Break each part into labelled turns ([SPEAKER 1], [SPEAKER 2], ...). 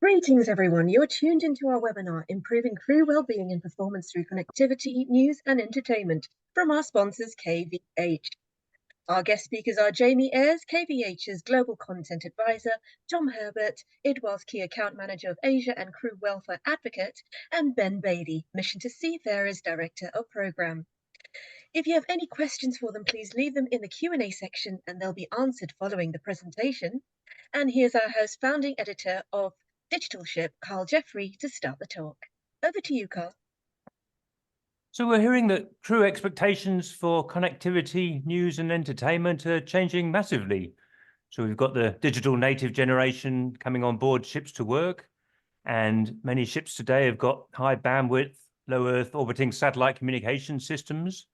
[SPEAKER 1] Greetings, everyone. You're tuned into our webinar, Improving Crew Wellbeing and Performance Through Connectivity, News and Entertainment, from our sponsors, KVH. Our guest speakers are Jamie Ayres, KVH's Global Content Advisor, Tom Herbert, Idwal's Key Account Manager of Asia and Crew Welfare Advocate, and Ben Bailey, Mission to Seafarers Director of Programme. If you have any questions for them, please leave them in the Q&A section and they'll be answered following the presentation. And here's our host, founding editor of Digital Ship, Carl Jeffrey, to start the talk. Over to you, Carl.
[SPEAKER 2] So we're hearing that crew expectations for connectivity, news and entertainment are changing massively. So we've got the digital native generation coming on board ships to work, and many ships today have got high bandwidth, low Earth orbiting satellite communication systems.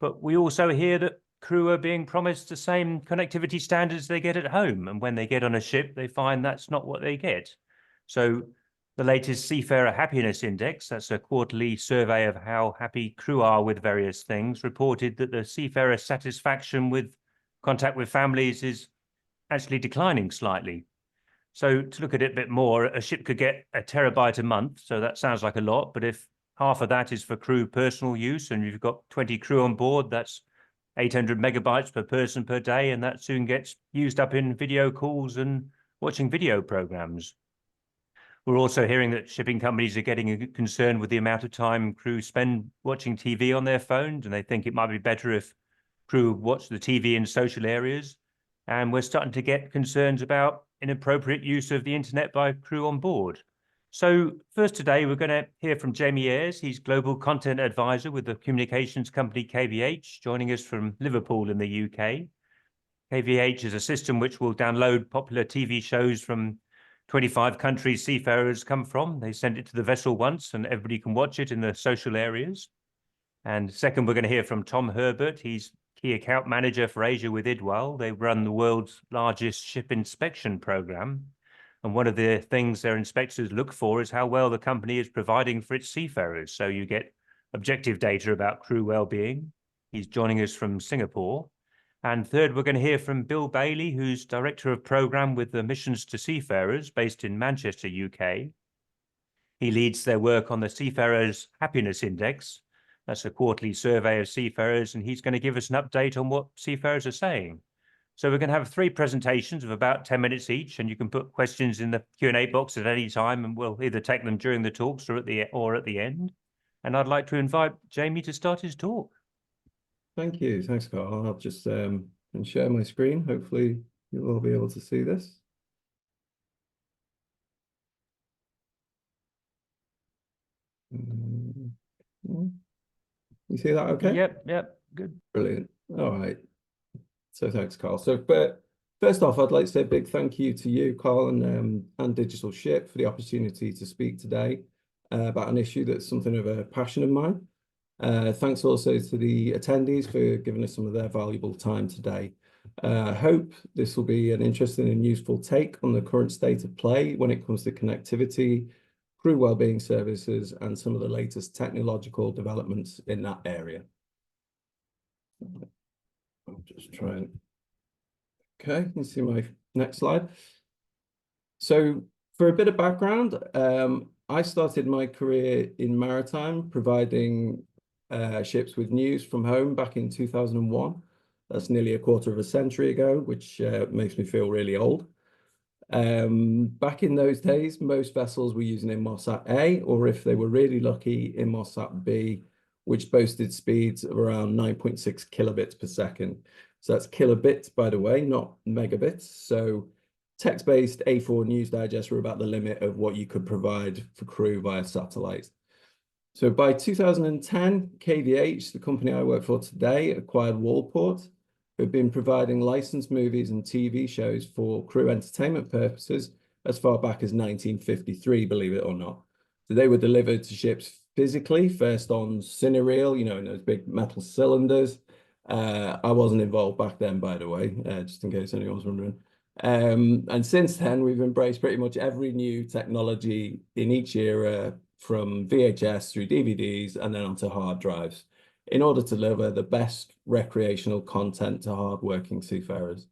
[SPEAKER 2] But we also hear that crew are being promised the same connectivity standards they get at home. And when they get on a ship, they find that's not what they get. So the latest Seafarer Happiness Index, that's a quarterly survey of how happy crew are with various things, reported that the seafarer satisfaction with contact with families is actually declining slightly. So to look at it a bit more, a ship could get a terabyte a month, so that sounds like a lot, but if half of that is for crew personal use and you've got 20 crew on board, that's 800 megabytes per person per day, and that soon gets used up in video calls and watching video programs. We're also hearing that shipping companies are getting concerned with the amount of time crew spend watching TV on their phones, and they think it might be better if crew watch the TV in social areas. And we're starting to get concerns about inappropriate use of the internet by crew on board. So first today, we're going to hear from Jamie Ayres. He's Global Content Advisor with the communications company KVH, joining us from Liverpool in the UK. KVH is a system which will download popular TV shows from 25 countries seafarers come from. They send it to the vessel once and everybody can watch it in the social areas. And second, we're going to hear from Tom Herbert. He's Key Account Manager for Asia with Idwal. They run the world's largest ship inspection program. And one of the things their inspectors look for is how well the company is providing for its seafarers. So you get objective data about crew well-being. He's joining us from Singapore. And third, we're going to hear from Bill Bailey, who's Director of Programme with the Missions to Seafarers based in Manchester, UK. He leads their work on the Seafarers Happiness Index. That's a quarterly survey of seafarers, and he's going to give us an update on what seafarers are saying. So we're going to have 3 presentations of about 10 minutes each, and you can put questions in the Q&A box at any time, and we'll either take them during the talks or at the end. And I'd like to invite Jamie to start his talk.
[SPEAKER 3] Thank you. Thanks, Carl. I'll just share my screen. Hopefully you'll all be able to see this. You see that okay?
[SPEAKER 2] Yep, good.
[SPEAKER 3] Brilliant. All right. So thanks, Carl. But first off, I'd like to say a big thank you to you, Carl, and Digital Ship for the opportunity to speak today about an issue that's something of a passion of mine. Thanks also to the attendees for giving us some of their valuable time today. I hope this will be an interesting and useful take on the current state of play when it comes to connectivity, crew wellbeing services, and some of the latest technological developments in that area. I'll just try and... Okay, you can see my next slide. So for a bit of background, I started my career in maritime, providing ships with news from home back in 2001. That's nearly a quarter of a century ago, which makes me feel really old. Back in those days, most vessels were using Inmarsat A, or if they were really lucky, Inmarsat B, which boasted speeds of around 9.6 kilobits per second. So that's kilobits, by the way, not megabits. So text-based A4 news digests were about the limit of what you could provide for crew via satellite. So by 2010, KVH, the company I work for today, acquired Wallport, who have been providing licensed movies and TV shows for crew entertainment purposes as far back as 1953, believe it or not. So they were delivered to ships physically, first on cinereel, you know, in those big metal cylinders. I wasn't involved back then, by the way, just in case anyone's wondering. And since then, we've embraced pretty much every new technology in each era, from VHS through DVDs and then onto hard drives, in order to deliver the best recreational content to hardworking seafarers.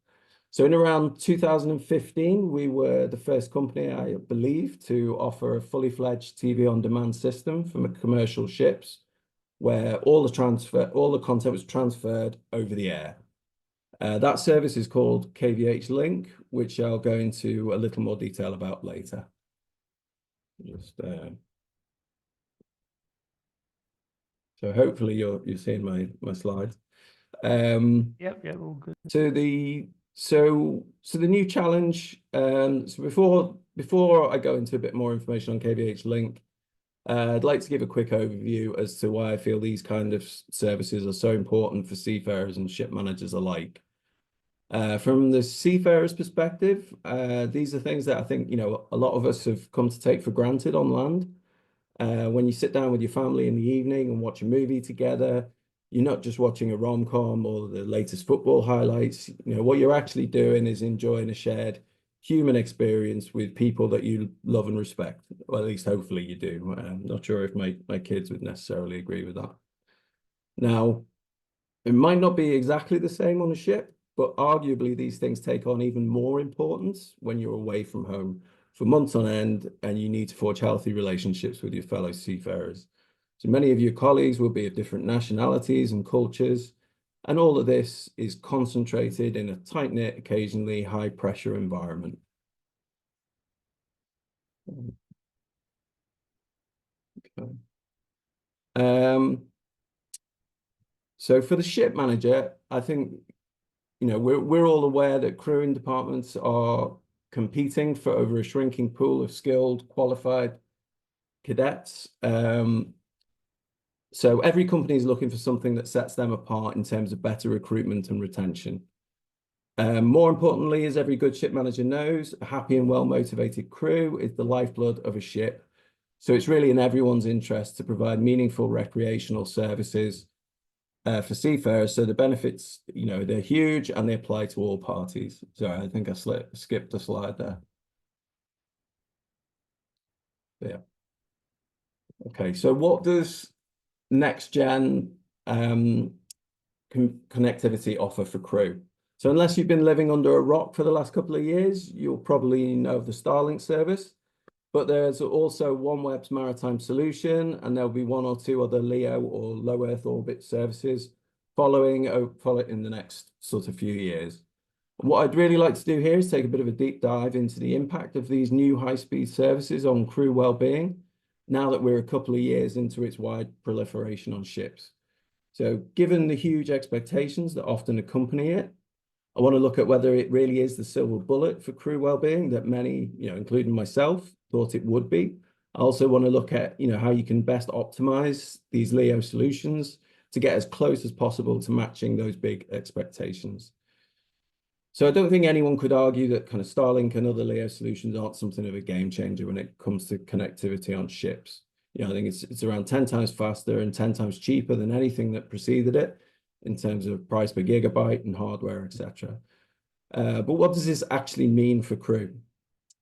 [SPEAKER 3] So in around 2015, we were the first company, I believe, to offer a fully fledged TV on demand system for commercial ships, where all the content was transferred over the air. That service is called KVH Link, which I'll go into a little more detail about later. So hopefully you're seeing my slides.
[SPEAKER 2] Yep, all good.
[SPEAKER 3] So the new challenge. So before I go into a bit more information on KVH Link, I'd like to give a quick overview as to why I feel these kind of services are so important for seafarers and ship managers alike. From the seafarer's perspective, these are things that I think, a lot of us have come to take for granted on land. When you sit down with your family in the evening and watch a movie together, you're not just watching a rom-com or the latest football highlights. What you're actually doing is enjoying a shared human experience with people that you love and respect. Well, at least hopefully you do. I'm not sure if my kids would necessarily agree with that. Now, it might not be exactly the same on a ship, but arguably these things take on even more importance when you're away from home for months on end and you need to forge healthy relationships with your fellow seafarers. So many of your colleagues will be of different nationalities and cultures, and all of this is concentrated in a tight-knit, occasionally high-pressure environment. Okay. So for the ship manager, I think, we're all aware that crewing departments are competing for over a shrinking pool of skilled, qualified cadets. So every company is looking for something that sets them apart in terms of better recruitment and retention. More importantly, as every good ship manager knows, a happy and well-motivated crew is the lifeblood of a ship. So it's really in everyone's interest to provide meaningful recreational services for seafarers. So the benefits, they're huge and they apply to all parties. So I think I skipped a slide there. Yeah. Okay, so what does next gen connectivity offer for crew? So unless you've been living under a rock for the last couple of years, you'll probably know of the Starlink service. But there's also OneWeb's maritime solution, and there'll be one or two other LEO or low Earth orbit services following in the next sort of few years. And what I'd really like to do here is take a bit of a deep dive into the impact of these new high-speed services on crew well-being, now that we're a couple of years into its wide proliferation on ships. So given the huge expectations that often accompany it, I want to look at whether it really is the silver bullet for crew well-being that many, including myself, thought it would be. I also want to look at, how you can best optimize these LEO solutions to get as close as possible to matching those big expectations. So I don't think anyone could argue that kind of Starlink and other LEO solutions aren't something of a game changer when it comes to connectivity on ships. I think it's around 10 times faster and 10 times cheaper than anything that preceded it in terms of price per gigabyte and hardware, etc. But what does this actually mean for crew?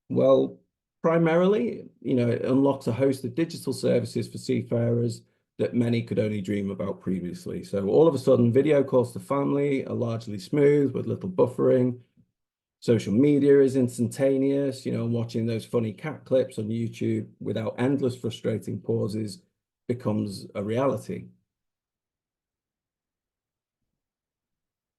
[SPEAKER 3] Well, primarily, it unlocks a host of digital services for seafarers that many could only dream about previously. So all of a sudden, video calls to family are largely smooth with little buffering. Social media is instantaneous, watching those funny cat clips on YouTube without endless frustrating pauses becomes a reality.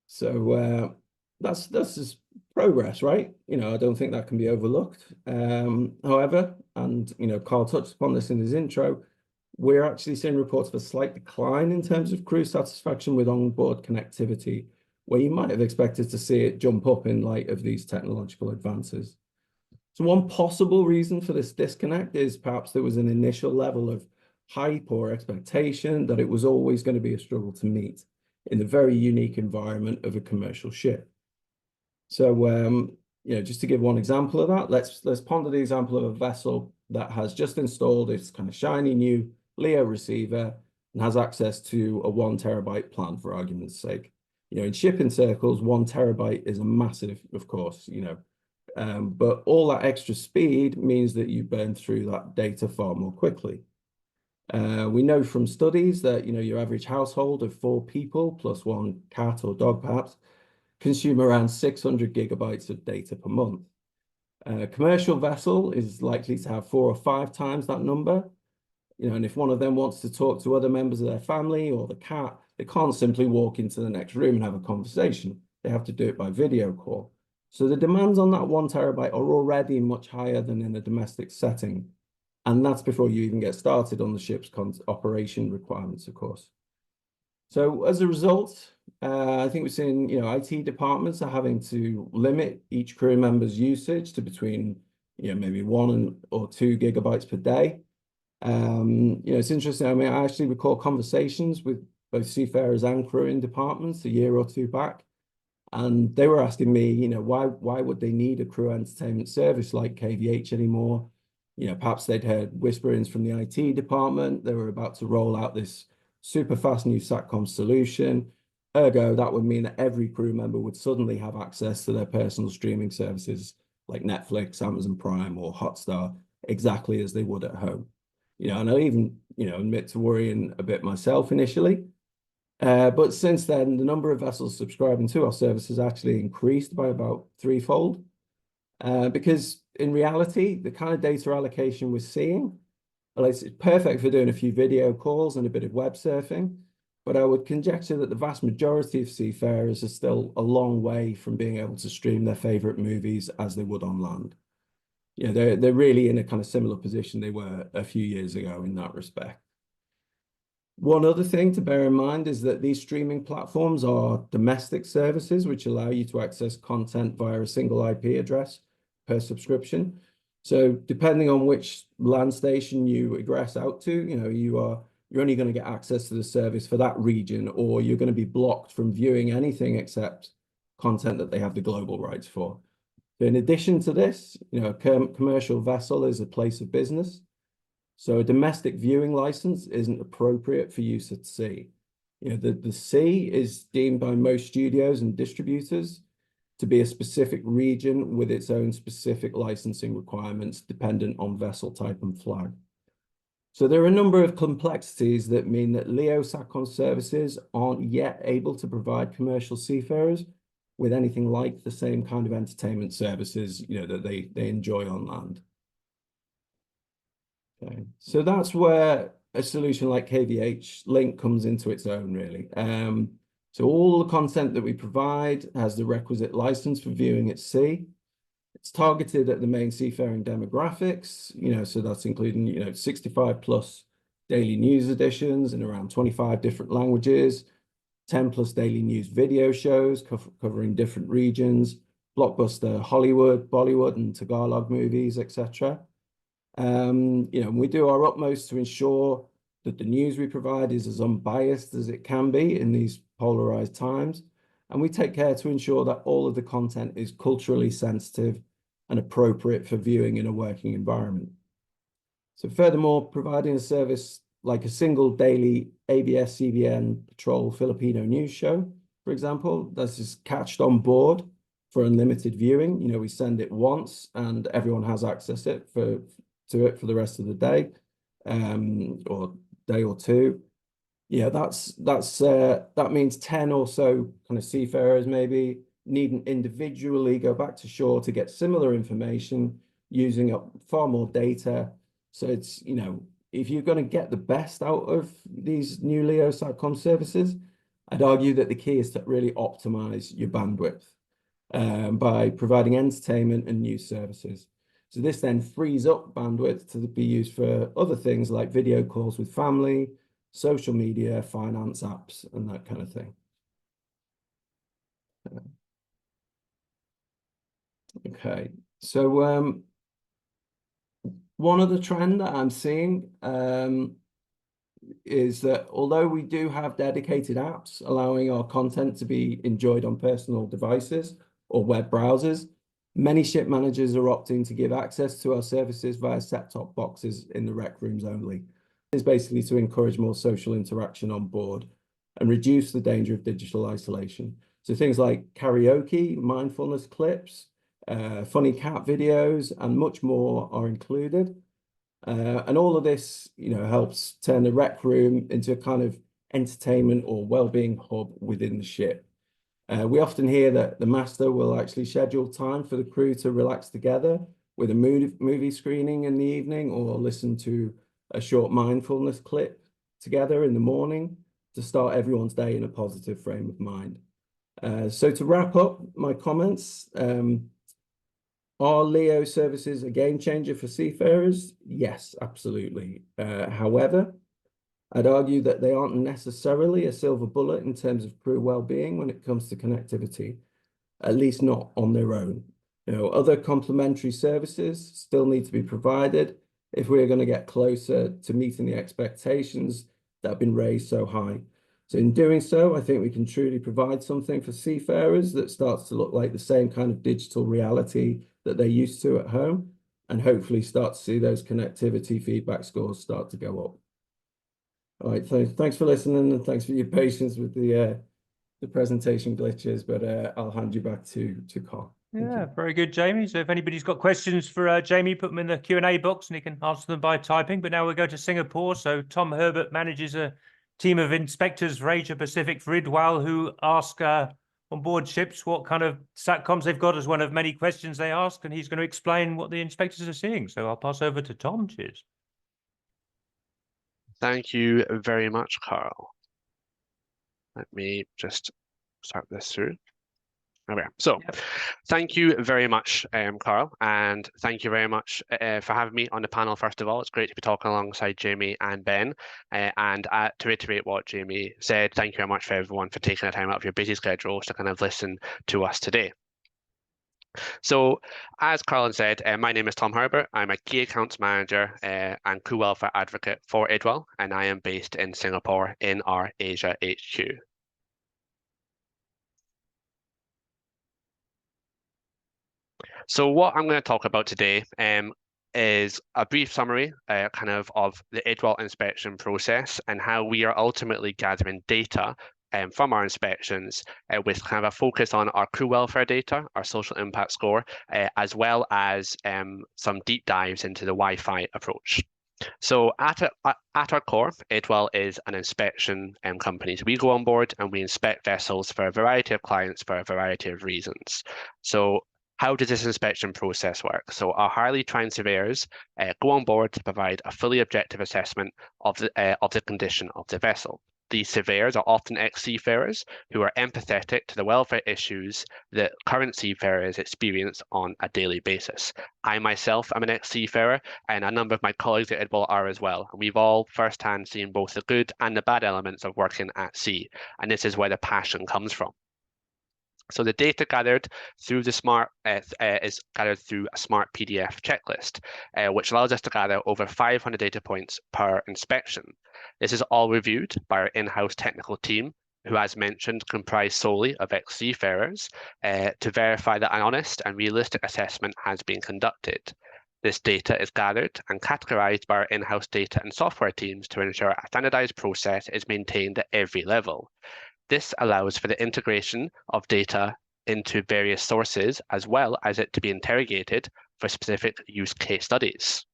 [SPEAKER 3] So that's just progress, right? I don't think that can be overlooked. However, and Carl touched upon this in his intro, we're actually seeing reports of a slight decline in terms of crew satisfaction with onboard connectivity, where you might have expected to see it jump up in light of these technological advances. So one possible reason for this disconnect is perhaps there was an initial level of hype or expectation that it was always going to be a struggle to meet in the very unique environment of a commercial ship. So, just to give one example of that, let's ponder the example of a vessel that has just installed its kind of shiny new LEO receiver and has access to a 1 terabyte plan, for argument's sake. In shipping circles, 1 terabyte is a massive, of course, but all that extra speed means that you burn through that data far more quickly. We know from studies that, your average household of 4 people plus 1 cat or dog, perhaps, consume around 600 gigabytes of data per month. A commercial vessel is likely to have 4 or 5 times that number. And if one of them wants to talk to other members of their family or the cat, they can't simply walk into the next room and have a conversation. They have to do it by video call. So the demands on that 1 terabyte are already much higher than in a domestic setting. And that's before you even get started on the ship's operation requirements, of course. So as a result, I think we're seeing, IT departments are having to limit each crew member's usage to between, maybe 1 or 2 gigabytes per day. It's interesting. I mean, I actually recall conversations with both seafarers and crew in departments a year or 2 back, and they were asking me, why would they need a crew entertainment service like KVH anymore? Perhaps they'd heard whisperings from the IT department. They were about to roll out this super fast new SATCOM solution. Ergo, that would mean that every crew member would suddenly have access to their personal streaming services like Netflix, Amazon Prime, or Hotstar exactly as they would at home. And I even, admit to worrying a bit myself initially. But since then, the number of vessels subscribing to our service has actually increased by about 3-fold. Because in reality, the kind of data allocation we're seeing, well, it's perfect for doing a few video calls and a bit of web surfing. But I would conjecture that the vast majority of seafarers are still a long way from being able to stream their favorite movies as they would on land. They're really in a kind of similar position they were a few years ago in that respect. One other thing to bear in mind is that these streaming platforms are domestic services, which allow you to access content via a single IP address per subscription. So depending on which land station you egress out to, you're only going to get access to the service for that region, or you're going to be blocked from viewing anything except content that they have the global rights for. In addition to this, a commercial vessel is a place of business. So a domestic viewing license isn't appropriate for use at sea. The sea is deemed by most studios and distributors to be a specific region with its own specific licensing requirements dependent on vessel type and flag. So there are a number of complexities that mean that LEO SATCOM services aren't yet able to provide commercial seafarers with anything like the same kind of entertainment services, that they enjoy on land. Okay, so that's where a solution like KVH Link comes into its own, really. So all the content that we provide has the requisite license for viewing at sea. It's targeted at the main seafaring demographics, so that's including, 65 plus daily news editions in around 25 different languages, 10 plus daily news video shows covering different regions, blockbuster Hollywood, Bollywood, and Tagalog movies, etc. We do our utmost to ensure that the news we provide is as unbiased as it can be in these polarized times. And we take care to ensure that all of the content is culturally sensitive and appropriate for viewing in a working environment. So furthermore, providing a service like a single daily ABS-CBN Patrol Filipino news show, for example, that's just catched on board for unlimited viewing. We send it once and everyone has access to it for the rest of the day, or day or two. That means 10 or so kind of seafarers maybe needn't individually go back to shore to get similar information, using up far more data. So it's, if you're going to get the best out of these new LEO SATCOM services, I'd argue that the key is to really optimize your bandwidth by providing entertainment and news services. So this then frees up bandwidth to be used for other things like video calls with family, social media, finance apps, and that kind of thing. Okay, so one other trend that I'm seeing is that although we do have dedicated apps allowing our content to be enjoyed on personal devices or web browsers, many ship managers are opting to give access to our services via set-top boxes in the rec rooms only. It's basically to encourage more social interaction on board and reduce the danger of digital isolation. So things like karaoke, mindfulness clips, funny cat videos, and much more are included. And all of this, helps turn the rec room into a kind of entertainment or wellbeing hub within the ship. We often hear that the master will actually schedule time for the crew to relax together with a movie screening in the evening, or listen to a short mindfulness clip together in the morning to start everyone's day in a positive frame of mind. So to wrap up my comments, are Leo services a game changer for seafarers? Yes, absolutely. However, I'd argue that they aren't necessarily a silver bullet in terms of crew well-being when it comes to connectivity, at least not on their own. Other complementary services still need to be provided if we're going to get closer to meeting the expectations that have been raised so high. So in doing so, I think we can truly provide something for seafarers that starts to look like the same kind of digital reality that they're used to at home, and hopefully start to see those connectivity feedback scores start to go up. All right, thanks for listening, and thanks for your patience with the presentation glitches, but I'll hand you back to Carl.
[SPEAKER 2] Yeah, very good, Jamie. So if anybody's got questions for Jamie, put them in the Q&A box and he can answer them by typing. But now we'll go to Singapore. So Tom Herbert manages a team of inspectors for Asia Pacific for Idwal, who ask on board ships what kind of SATCOMs they've got as one of many questions they ask, and he's going to explain what the inspectors are seeing. So I'll pass over to Tom. Cheers.
[SPEAKER 4] Thank you very much, Carl. Let me just start this through. There we are. So, thank you very much, Carl, and thank you very much for having me on the panel. First of all, it's great to be talking alongside Jamie and Ben. And to reiterate what Jamie said, thank you very much for everyone for taking the time out of your busy schedules to kind of listen to us today. So, as Carl said, my name is Tom Herbert. I'm a key accounts manager and crew welfare advocate for Idwal, and I am based in Singapore in our Asia HQ. So what I'm going to talk about today is a brief summary of the Idwal inspection process and how we are ultimately gathering data from our inspections with kind of a focus on our crew welfare data, our social impact score, as well as some deep dives into the Wi-Fi approach. So at our core, Idwal is an inspection company. So we go on board and we inspect vessels for a variety of clients for a variety of reasons. So how does this inspection process work? So our highly trained surveyors go on board to provide a fully objective assessment of the condition of the vessel. These surveyors are often ex-seafarers who are empathetic to the welfare issues that current seafarers experience on a daily basis. I myself am an ex-seafarer, and a number of my colleagues at Idwal are as well. We've all firsthand seen both the good and the bad elements of working at sea, and this is where the passion comes from. So the data gathered through the is gathered through a smart PDF checklist, which allows us to gather over 500 data points per inspection. This is all reviewed by our in-house technical team, who, as mentioned, comprise solely of ex-seafarers, to verify that an honest and realistic assessment has been conducted. This data is gathered and categorized by our in-house data and software teams to ensure a standardized process is maintained at every level. This allows for the integration of data into various sources, as well as it to be interrogated for specific use case studies.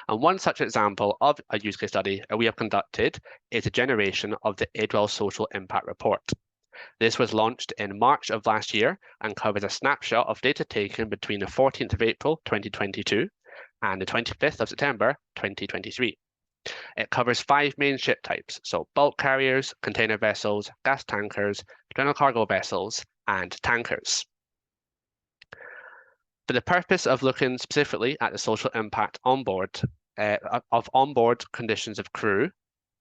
[SPEAKER 4] And one such example of a use case study we have conducted is the generation of the Idwal Social Impact Report. This was launched in March of last year and covers a snapshot of data taken between the 14th of April 2022 and the 25th of September 2023. It covers 5 main ship types, so bulk carriers, container vessels, gas tankers, general cargo vessels, and tankers. For the purpose of looking specifically at the social impact onboard conditions of crew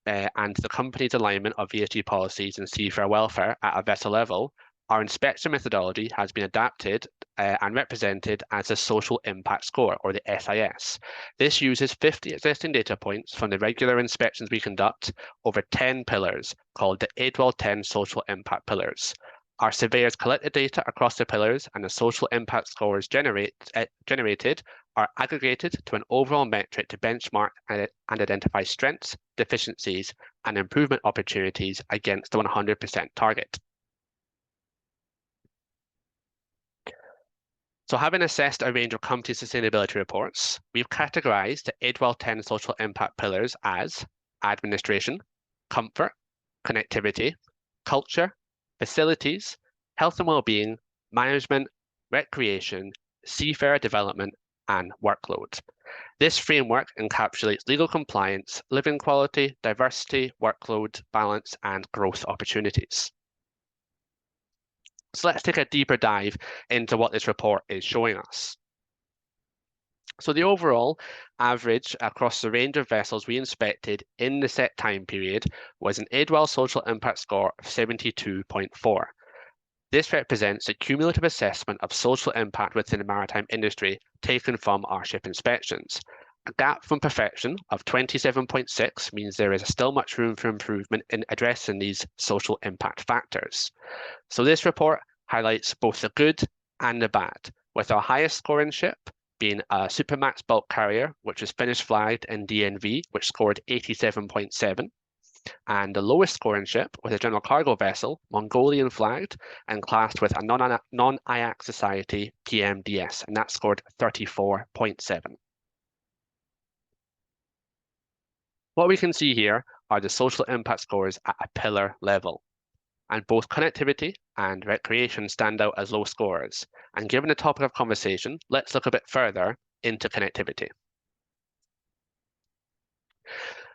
[SPEAKER 4] and the company's alignment of ESG policies and seafarer welfare at a vessel level, our inspection methodology has been adapted and represented as a social impact score, or the SIS. This uses 50 existing data points from the regular inspections we conduct over 10 pillars called the Idwal 10 social impact pillars. Our surveyors collect the data across the pillars, and the social impact scores generated are aggregated to an overall metric to benchmark and identify strengths, deficiencies, and improvement opportunities against the 100% target. So having assessed a range of company sustainability reports, we've categorized the Idwal 10 social impact pillars as administration, comfort, connectivity, culture, facilities, health and wellbeing, management, recreation, seafarer development, and workload. This framework encapsulates legal compliance, living quality, diversity, workload, balance, and growth opportunities. So let's take a deeper dive into what this report is showing us. So the overall average across the range of vessels we inspected in the set time period was an Idwal social impact score of 72.4. This represents a cumulative assessment of social impact within the maritime industry taken from our ship inspections. A gap from perfection of 27.6 means there is still much room for improvement in addressing these social impact factors. So this report highlights both the good and the bad, with our highest scoring ship being a Supermax bulk carrier, which was finished flagged in DNV, which scored 87.7. And the lowest scoring ship was a general cargo vessel, Mongolian flagged, and classed with a non-IAC society PMDS, and that scored 34.7. What we can see here are the social impact scores at a pillar level, and both connectivity and recreation stand out as low scores. And given the topic of conversation, let's look a bit further into connectivity.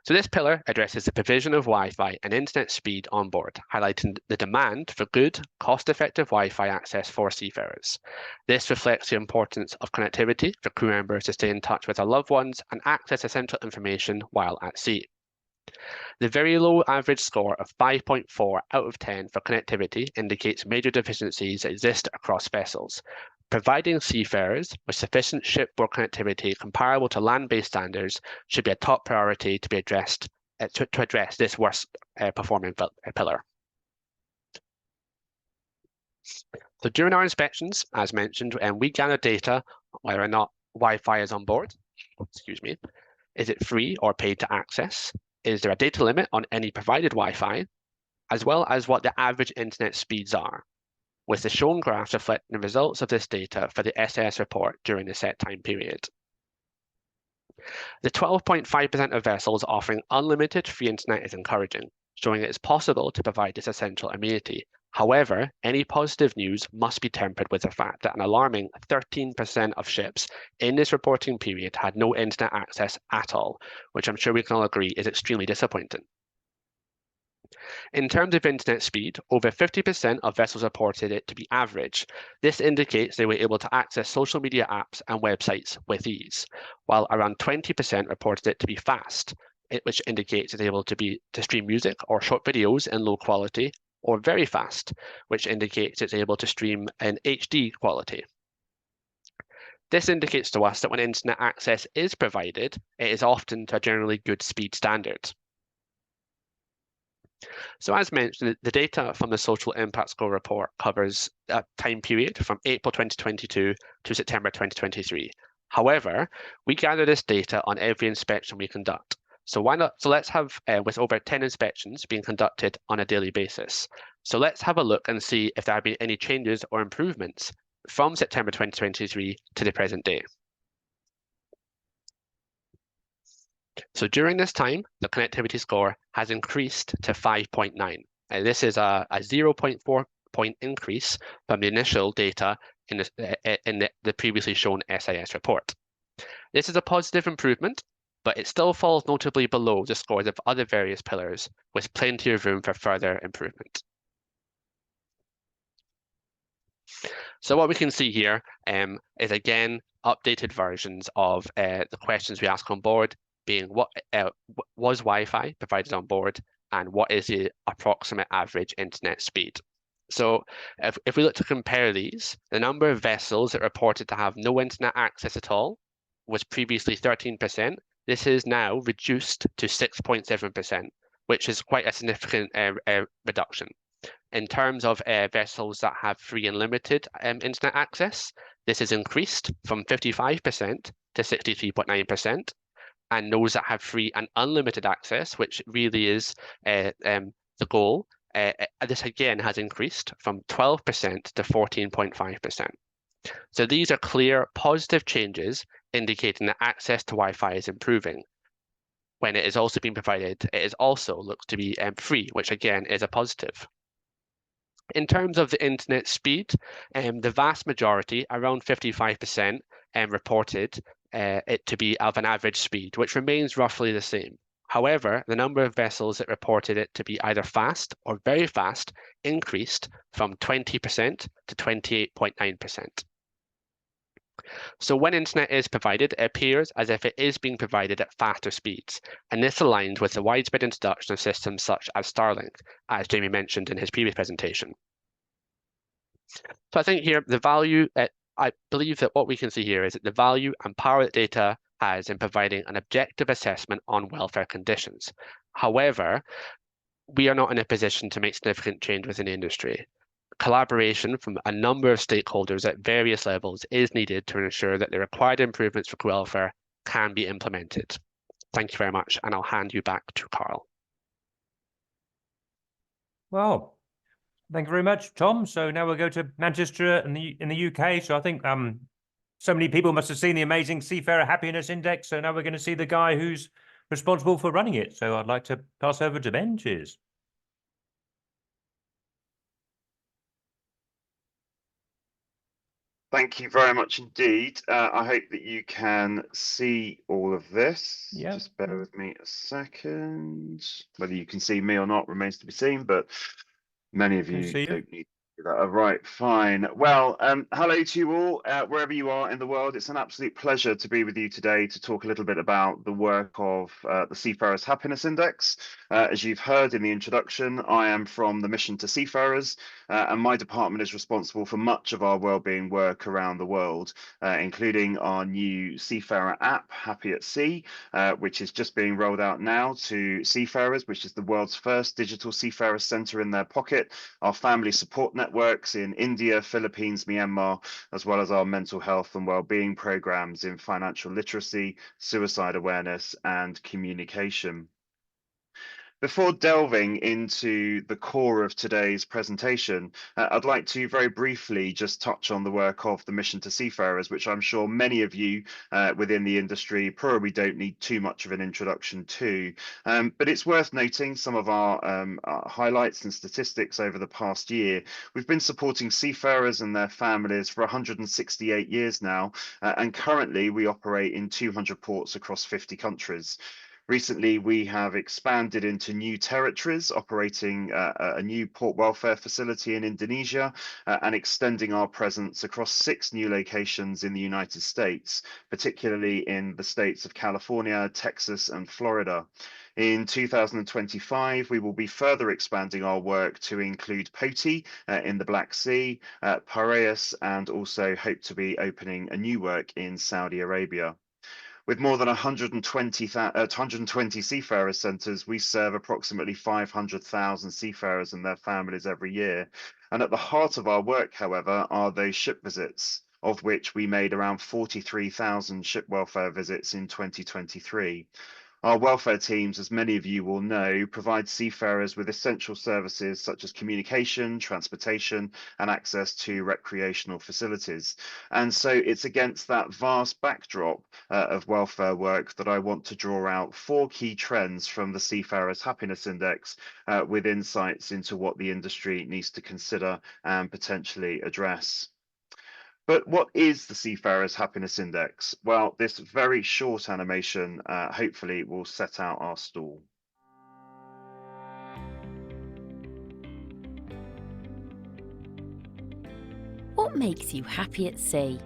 [SPEAKER 4] So this pillar addresses the provision of Wi-Fi and internet speed on board, highlighting the demand for good, cost-effective Wi-Fi access for seafarers. This reflects the importance of connectivity for crew members to stay in touch with their loved ones and access essential information while at sea. The very low average score of 5.4 out of 10 for connectivity indicates major deficiencies exist across vessels. Providing seafarers with sufficient shipboard connectivity comparable to land-based standards should be a top priority to be addressed to address this worst performing pillar. So during our inspections, as mentioned, we gather data whether or not Wi-Fi is on board. Excuse me. Is it free or paid to access? Is there a data limit on any provided Wi-Fi, as well as what the average internet speeds are, with the shown graphs reflecting the results of this data for the SAS report during the set time period. The 12.5% of vessels offering unlimited free internet is encouraging, showing it is possible to provide this essential amenity. However, any positive news must be tempered with the fact that an alarming 13% of ships in this reporting period had no internet access at all, which I'm sure we can all agree is extremely disappointing. In terms of internet speed, over 50% of vessels reported it to be average. This indicates they were able to access social media apps and websites with ease, while around 20% reported it to be fast, which indicates it's able to stream music or short videos in low quality, or very fast, which indicates it's able to stream in HD quality. This indicates to us that when internet access is provided, it is often to a generally good speed standard. So as mentioned, the data from the Social Impact Score report covers a time period from April 2022 to September 2023. However, we gather this data on every inspection we conduct. So why not? So let's have, with over 10 inspections being conducted on a daily basis. So let's have a look and see if there have been any changes or improvements from September 2023 to the present day. So during this time, the connectivity score has increased to 5.9. This is a 0.4 point increase from the initial data in the previously shown SIS report. This is a positive improvement, but it still falls notably below the scores of other various pillars, with plenty of room for further improvement. So what we can see here is again updated versions of the questions we ask on board, being what was Wi-Fi provided on board, and what is the approximate average internet speed. So if we look to compare these, the number of vessels that reported to have no internet access at all was previously 13%. This is now reduced to 6.7%, which is quite a significant reduction. In terms of vessels that have free and limited internet access, this has increased from 55% to 63.9%. And those that have free and unlimited access, which really is the goal, this again has increased from 12% to 14.5%. So these are clear positive changes indicating that access to Wi-Fi is improving. When it is also being provided, it is also looks to be free, which again is a positive. In terms of the internet speed, the vast majority, around 55%, reported it to be of an average speed, which remains roughly the same. However, the number of vessels that reported it to be either fast or very fast increased from 20% to 28.9%. So when internet is provided, it appears as if it is being provided at faster speeds, and this aligns with the widespread introduction of systems such as Starlink, as Jamie mentioned in his previous presentation. So I think here the value, I believe that what we can see here is that the value and power that data has in providing an objective assessment on welfare conditions. However, we are not in a position to make significant change within the industry. Collaboration from a number of stakeholders at various levels is needed to ensure that the required improvements for welfare can be implemented. Thank you very much, and I'll hand you back to Carl.
[SPEAKER 2] Well, thank you very much, Tom. So now we'll go to Manchester in the UK. So I think so many people must have seen the amazing Seafarer Happiness Index. So now we're going to see the guy who's responsible for running it. So I'd like to pass over to Ben. Cheers.
[SPEAKER 5] Thank you very much indeed. I hope that you can see all of this.
[SPEAKER 2] Yeah.
[SPEAKER 5] Just bear with me a second. Whether you can see me or not remains to be seen, but many of you don't need to do that. Right, fine. Well, hello to you all, wherever you are in the world. It's an absolute pleasure to be with you today to talk a little bit about the work of the Seafarers Happiness Index. As you've heard in the introduction, I am from the Mission to Seafarers, and my department is responsible for much of our wellbeing work around the world, including our new Seafarer app, Happy at Sea, which is just being rolled out now to seafarers, which is the world's first digital seafarer centre in their pocket, our family support networks in India, Philippines, Myanmar, as well as our mental health and wellbeing programs in financial literacy, suicide awareness, and communication. Before delving into the core of today's presentation, I'd like to very briefly just touch on the work of the Mission to Seafarers, which I'm sure many of you within the industry probably don't need too much of an introduction to. But it's worth noting some of our highlights and statistics over the past year. We've been supporting seafarers and their families for 168 years now, and currently we operate in 200 ports across 50 countries. Recently, we have expanded into new territories, operating a new port welfare facility in Indonesia and extending our presence across 6 new locations in the United States, particularly in the states of California, Texas, and Florida. In 2025, we will be further expanding our work to include Poti in the Black Sea, Piraeus, and also hope to be opening a new work in Saudi Arabia. With more than 120 seafarer centres, we serve approximately 500,000 seafarers and their families every year. And at the heart of our work, however, are those ship visits, of which we made around 43,000 ship welfare visits in 2023. Our welfare teams, as many of you will know, provide seafarers with essential services such as communication, transportation, and access to recreational facilities. And so it's against that vast backdrop of welfare work that I want to draw out 4 key trends from the Seafarers Happiness Index with insights into what the industry needs to consider and potentially address. But what is the Seafarers Happiness Index? Well, this very short animation hopefully will set out our stall.
[SPEAKER 6] What makes you happy at sea?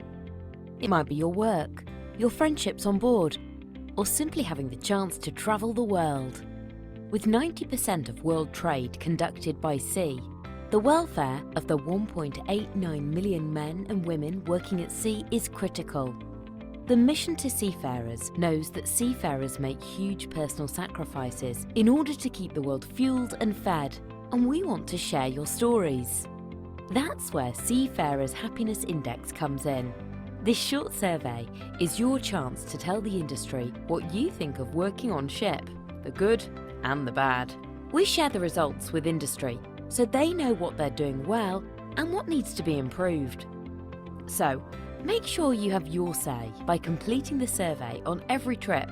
[SPEAKER 6] It might be your work, your friendships on board, or simply having the chance to travel the world. With 90% of world trade conducted by sea, the welfare of the 1.89 million men and women working at sea is critical. The Mission to Seafarers knows that seafarers make huge personal sacrifices in order to keep the world fueled and fed, and we want to share your stories. That's where Seafarers Happiness Index comes in. This short survey is your chance to tell the industry what you think of working on ship, the good and the bad. We share the results with industry, so they know what they're doing well and what needs to be improved. So, make sure you have your say by completing the survey on every trip,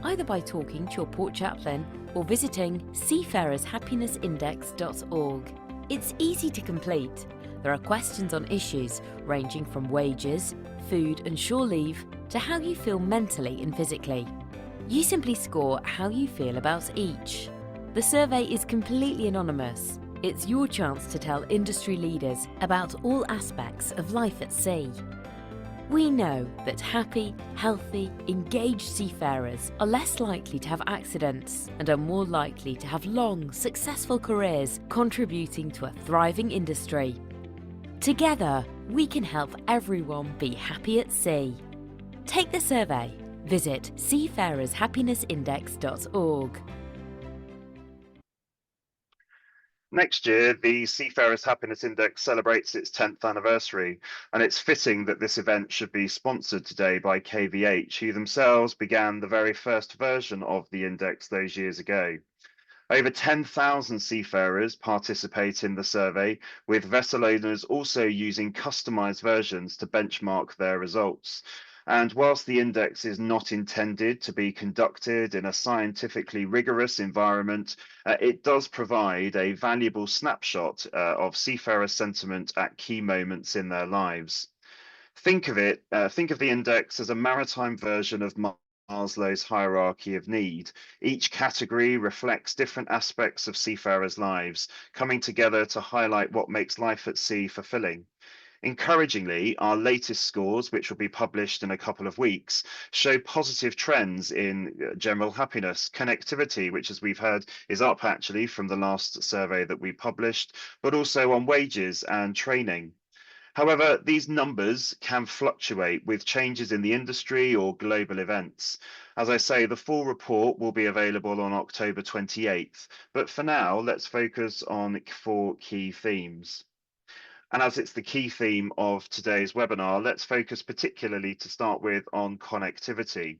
[SPEAKER 6] either by talking to your port chaplain or visiting seafarershappinessindex.org. It's easy to complete. There are questions on issues ranging from wages, food and shore leave to how you feel mentally and physically. You simply score how you feel about each. The survey is completely anonymous. It's your chance to tell industry leaders about all aspects of life at sea. We know that happy, healthy, engaged seafarers are less likely to have accidents and are more likely to have long, successful careers contributing to a thriving industry. Together, we can help everyone be happy at sea. Take the survey. Visit seafarershappinessindex.org.
[SPEAKER 5] Next year, the Seafarers Happiness Index celebrates its 10th anniversary, and it's fitting that this event should be sponsored today by KVH, who themselves began the very first version of the index those years ago. Over 10,000 seafarers participate in the survey, with vessel owners also using customized versions to benchmark their results. And whilst the index is not intended to be conducted in a scientifically rigorous environment, it does provide a valuable snapshot of seafarer sentiment at key moments in their lives. Think of the index as a maritime version of Maslow's hierarchy of need. Each category reflects different aspects of seafarers' lives, coming together to highlight what makes life at sea fulfilling. Encouragingly, our latest scores, which will be published in a couple of weeks, show positive trends in general happiness, connectivity, which, as we've heard, is up actually from the last survey that we published, but also on wages and training. However, these numbers can fluctuate with changes in the industry or global events. As I say, the full report will be available on October 28th, but for now, let's focus on 4 key themes. And as it's the key theme of today's webinar, let's focus particularly to start with on connectivity.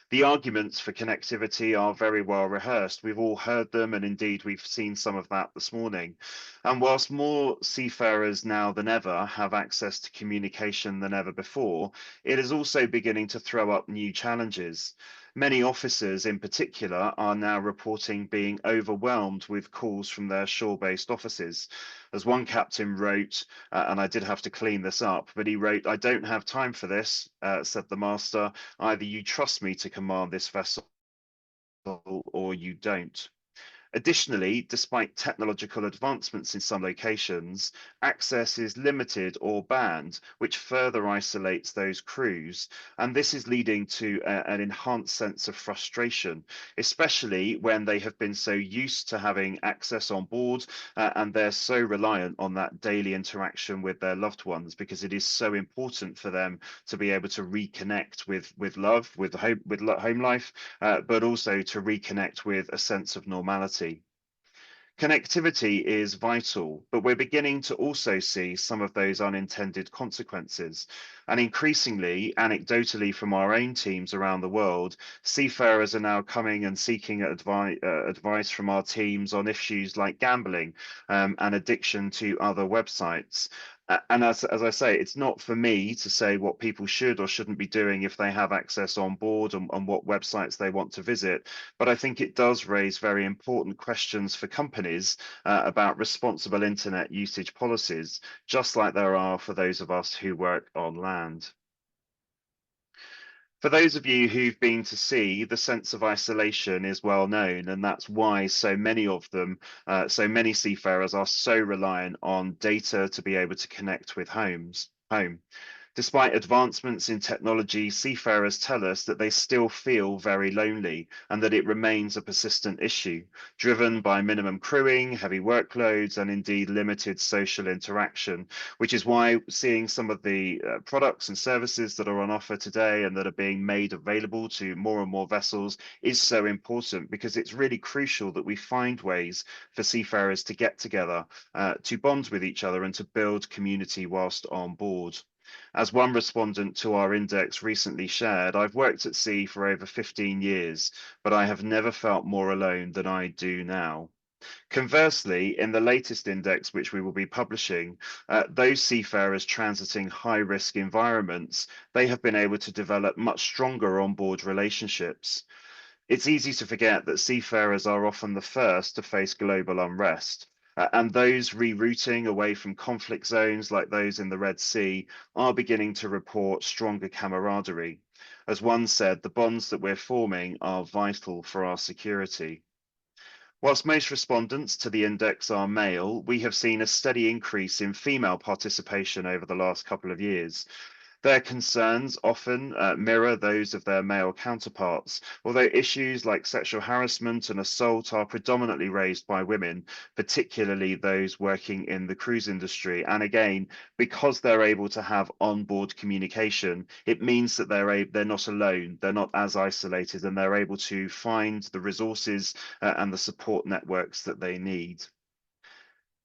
[SPEAKER 5] The arguments for connectivity are very well rehearsed. We've all heard them, and indeed we've seen some of that this morning. And whilst more seafarers now than ever have access to communication than ever before, it is also beginning to throw up new challenges. Many officers in particular are now reporting being overwhelmed with calls from their shore-based offices. As one captain wrote, and I did have to clean this up, but he wrote, "I don't have time for this," said the master. "Either you trust me to command this vessel or you don't." Additionally, despite technological advancements in some locations, access is limited or banned, which further isolates those crews. And this is leading to an enhanced sense of frustration, especially when they have been so used to having access on board and they're so reliant on that daily interaction with their loved ones, because it is so important for them to be able to reconnect with love, with home life, but also to reconnect with a sense of normality. Connectivity is vital, but we're beginning to also see some of those unintended consequences. And increasingly, anecdotally from our own teams around the world, seafarers are now coming and seeking advice from our teams on issues like gambling and addiction to other websites. And as I say, it's not for me to say what people should or shouldn't be doing if they have access on board and what websites they want to visit. But I think it does raise very important questions for companies about responsible internet usage policies, just like there are for those of us who work on land. For those of you who've been to sea, the sense of isolation is well known, and that's why so many of them, so many seafarers are so reliant on data to be able to connect with home. Despite advancements in technology, seafarers tell us that they still feel very lonely and that it remains a persistent issue, driven by minimum crewing, heavy workloads, and indeed limited social interaction, which is why seeing some of the products and services that are on offer today and that are being made available to more and more vessels is so important, because it's really crucial that we find ways for seafarers to get together, to bond with each other and to build community whilst on board. As one respondent to our index recently shared, "I've worked at sea for over 15 years, but I have never felt more alone than I do now." Conversely, in the latest index, which we will be publishing, those seafarers transiting high-risk environments, they have been able to develop much stronger onboard relationships. It's easy to forget that seafarers are often the first to face global unrest. And those rerouting away from conflict zones like those in the Red Sea are beginning to report stronger camaraderie. As one said, the bonds that we're forming are vital for our security. Whilst most respondents to the index are male, we have seen a steady increase in female participation over the last couple of years. Their concerns often mirror those of their male counterparts, although issues like sexual harassment and assault are predominantly raised by women, particularly those working in the cruise industry. And again, because they're able to have onboard communication, it means that they're not alone, they're not as isolated, and they're able to find the resources and the support networks that they need.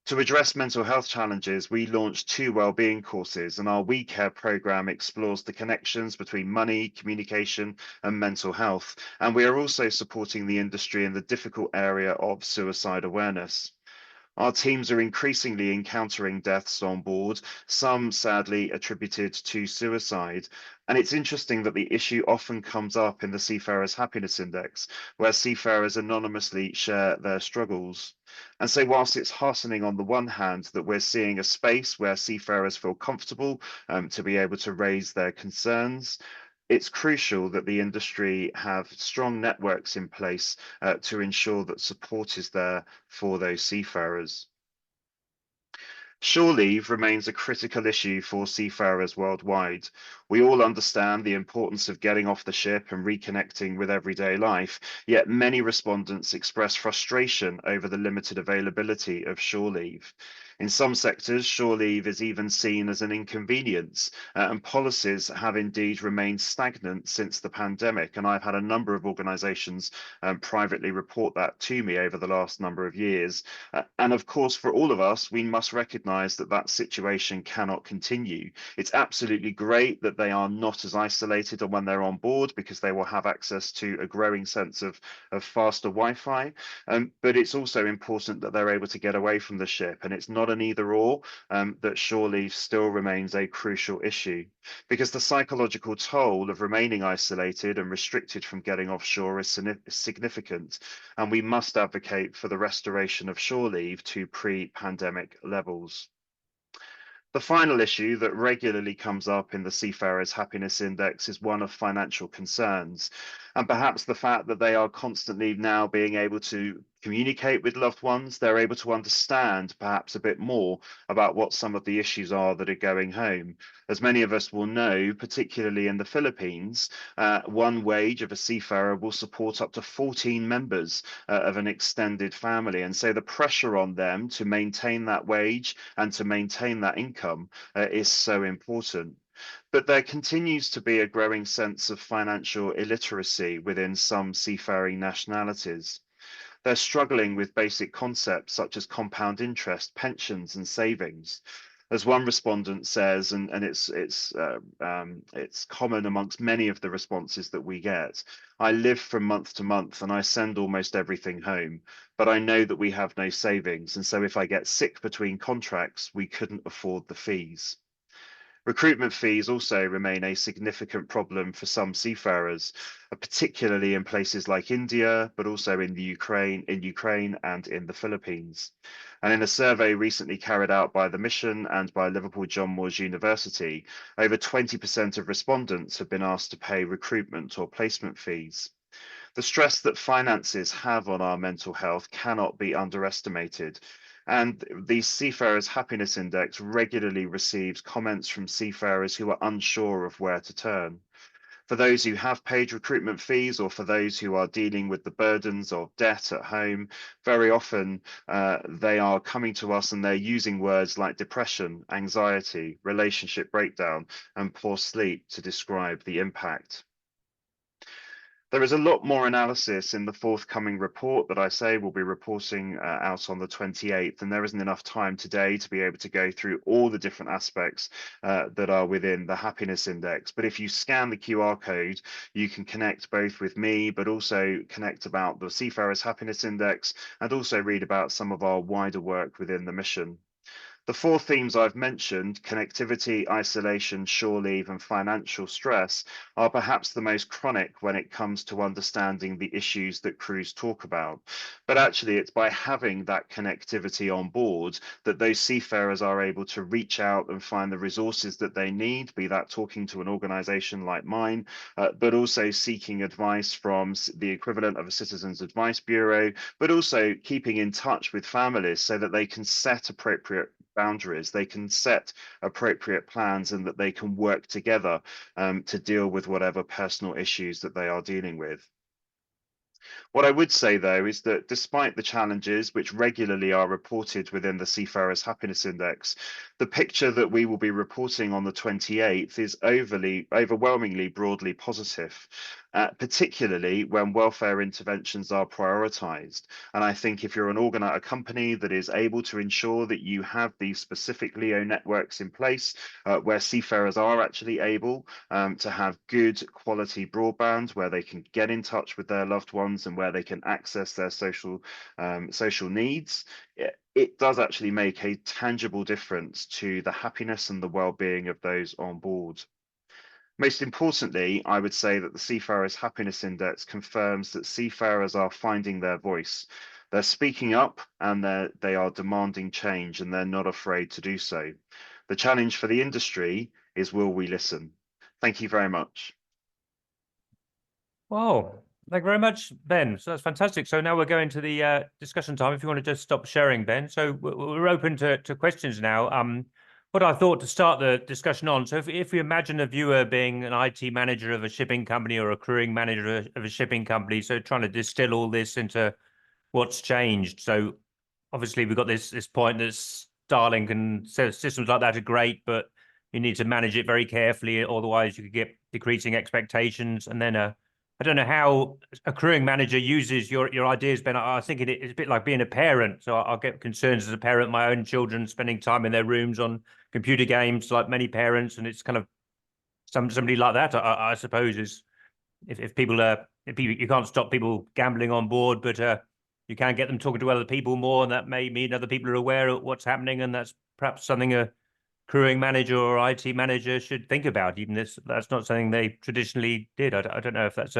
[SPEAKER 5] To address mental health challenges, we launched 2 wellbeing courses, and our We Care program explores the connections between money, communication, and mental health. And we are also supporting the industry in the difficult area of suicide awareness. Our teams are increasingly encountering deaths on board, some sadly attributed to suicide. And it's interesting that the issue often comes up in the Seafarers Happiness Index, where seafarers anonymously share their struggles. And so whilst it's heartening on the one hand that we're seeing a space where seafarers feel comfortable to be able to raise their concerns, it's crucial that the industry have strong networks in place to ensure that support is there for those seafarers. Shore leave remains a critical issue for seafarers worldwide. We all understand the importance of getting off the ship and reconnecting with everyday life, yet many respondents express frustration over the limited availability of shore leave. In some sectors, shore leave is even seen as an inconvenience, and policies have indeed remained stagnant since the pandemic. And I've had a number of organisations privately report that to me over the last number of years. And of course, for all of us, we must recognise that that situation cannot continue. It's absolutely great that they are not as isolated when they're on board, because they will have access to a growing sense of faster Wi-Fi. But it's also important that they're able to get away from the ship, and it's not an either or, that shore leave still remains a crucial issue, because the psychological toll of remaining isolated and restricted from getting offshore is significant, and we must advocate for the restoration of shore leave to pre-pandemic levels. The final issue that regularly comes up in the Seafarers Happiness Index is one of financial concerns, and perhaps the fact that they are constantly now being able to communicate with loved ones, they're able to understand perhaps a bit more about what some of the issues are that are going home. As many of us will know, particularly in the Philippines, one wage of a seafarer will support up to 14 members of an extended family. And so the pressure on them to maintain that wage and to maintain that income is so important. But there continues to be a growing sense of financial illiteracy within some seafaring nationalities. They're struggling with basic concepts such as compound interest, pensions, and savings. As one respondent says, and it's common amongst many of the responses that we get, I live from month to month and I send almost everything home, but I know that we have no savings, and so if I get sick between contracts, we couldn't afford the fees. Recruitment fees also remain a significant problem for some seafarers, particularly in places like India, but also in Ukraine and in the Philippines. And in a survey recently carried out by the Mission and by Liverpool John Moores University, over 20% of respondents have been asked to pay recruitment or placement fees. The stress that finances have on our mental health cannot be underestimated. And the Seafarers Happiness Index regularly receives comments from seafarers who are unsure of where to turn. For those who have paid recruitment fees, or for those who are dealing with the burdens of debt at home, very often they are coming to us and they're using words like depression, anxiety, relationship breakdown, and poor sleep to describe the impact. There is a lot more analysis in the forthcoming report that I say will be reporting out on the 28th, and there isn't enough time today to be able to go through all the different aspects that are within the happiness index. But if you scan the QR code, you can connect both with me, but also connect about the Seafarers Happiness Index, and also read about some of our wider work within the mission. The 4 themes I've mentioned, connectivity, isolation, shore leave, and financial stress, are perhaps the most chronic when it comes to understanding the issues that crews talk about. But actually, it's by having that connectivity on board that those seafarers are able to reach out and find the resources that they need, be that talking to an organization like mine, but also seeking advice from the equivalent of a Citizens Advice Bureau, but also keeping in touch with families so that they can set appropriate boundaries, they can set appropriate plans, and that they can work together to deal with whatever personal issues that they are dealing with. What I would say, though, is that despite the challenges which regularly are reported within the Seafarers Happiness Index, the picture that we will be reporting on the 28th is overwhelmingly broadly positive, particularly when welfare interventions are prioritised. And I think if you're a company that is able to ensure that you have these specific LEO networks in place, where seafarers are actually able to have good quality broadband, where they can get in touch with their loved ones and where they can access their social needs, it does actually make a tangible difference to the happiness and the well-being of those on board. Most importantly, I would say that the Seafarers Happiness Index confirms that seafarers are finding their voice. They're speaking up, and they are demanding change, and they're not afraid to do so. The challenge for the industry is, will we listen? Thank you very much.
[SPEAKER 2] Wow, thank you very much, Ben. So that's fantastic. So now we're going to the discussion time. If you want to just stop sharing, Ben. So we're open to questions now. What I thought to start the discussion on, so if we imagine a viewer being an IT manager of a shipping company or a crewing manager of a shipping company, so trying to distill all this into what's changed. So obviously we've got this point that Starlink and systems like that are great, but you need to manage it very carefully, otherwise you could get decreasing expectations. And then I don't know how a crewing manager uses your ideas, Ben. I think it's a bit like being a parent. So I'll get concerns as a parent, my own children spending time in their rooms on computer games, like many parents, and it's kind of somebody like that, I suppose, is if people you can't stop people gambling on board, but you can get them talking to other people more, and that may mean other people are aware of what's happening, and that's perhaps something a crewing manager or IT manager should think about, even if that's not something they traditionally did. I don't know if that's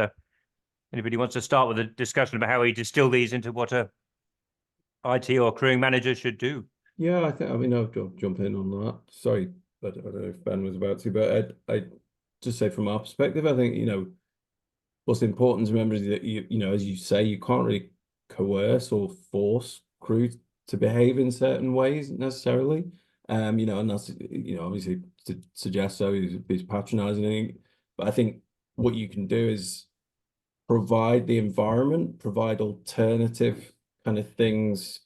[SPEAKER 2] anybody wants to start with a discussion about how we distill these into what a IT or crewing manager should do.
[SPEAKER 3] Yeah, I mean, I'll jump in on that. Sorry, but I don't know if Ben was about to, but I just say from our perspective, I think, what's important to remember is that as you say, you can't really coerce or force crew to behave in certain ways necessarily. And that's, obviously to suggest so is patronizing. But I think what you can do is provide the environment, provide alternative kind of things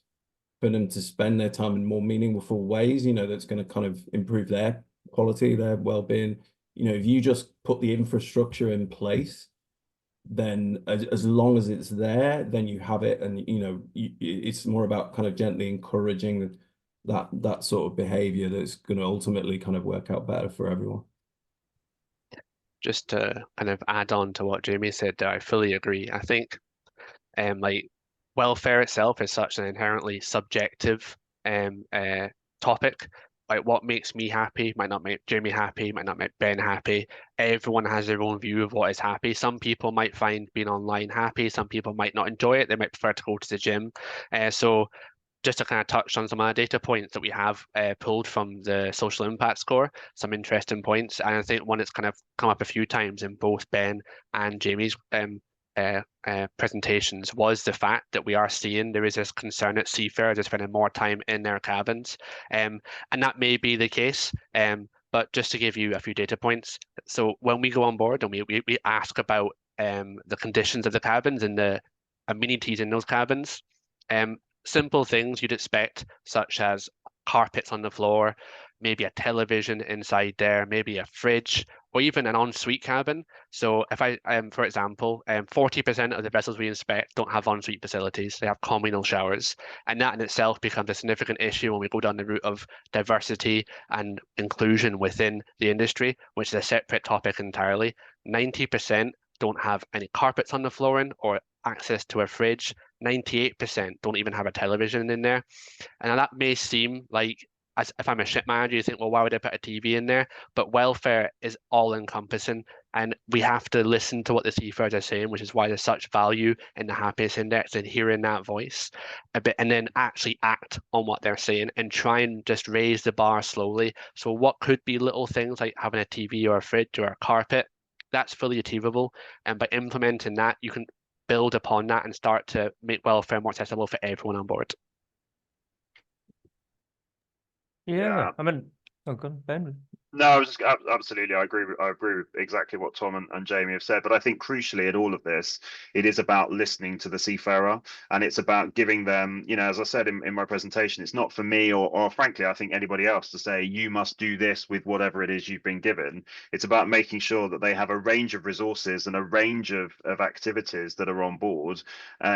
[SPEAKER 3] for them to spend their time in more meaningful ways, that's going to kind of improve their quality, their well-being. If you just put the infrastructure in place, then as long as it's there, then you have it, and it's more about kind of gently encouraging that sort of behavior that's going to ultimately kind of work out better for everyone.
[SPEAKER 4] Just to kind of add on to what Jamie said there, I fully agree. I think like welfare itself is such an inherently subjective topic. Like what makes me happy might not make Jamie happy, might not make Ben happy. Everyone has their own view of what is happy. Some people might find being online happy. Some people might not enjoy it. They might prefer to go to the gym. So just to kind of touch on some of the data points that we have pulled from the social impact score, some interesting points. And I think one that's kind of come up a few times in both Ben and Jamie's presentations was the fact that we are seeing there is this concern that seafarers are spending more time in their cabins. And that may be the case. But just to give you a few data points. So when we go on board and we ask about the conditions of the cabins and the amenities in those cabins, simple things you'd expect, such as carpets on the floor, maybe a television inside there, maybe a fridge, or even an ensuite cabin. So if for example, 40% of the vessels we inspect don't have ensuite facilities. They have communal showers. And that in itself becomes a significant issue when we go down the route of diversity and inclusion within the industry, which is a separate topic entirely. 90% don't have any carpets on the flooring or access to a fridge. 98% don't even have a television in there. And that may seem like as if I'm a ship manager, you think, well, why would I put a TV in there? But welfare is all encompassing, and we have to listen to what the seafarers are saying, which is why there's such value in the happiness index and hearing that voice a bit, and then actually act on what they're saying and try and just raise the bar slowly. So what could be little things like having a TV or a fridge or a carpet, that's fully achievable. And by implementing that, you can build upon that and start to make welfare more accessible for everyone on board.
[SPEAKER 2] Yeah. I mean, oh, go on, Ben.
[SPEAKER 5] No, I was just absolutely. I agree with exactly what Tom and Jamie have said. But I think crucially in all of this, it is about listening to the seafarer, and it's about giving them, you know, as I said in my presentation, it's not for me or frankly, I think anybody else to say you must do this with whatever it is you've been given. It's about making sure that they have a range of resources and a range of activities that are on board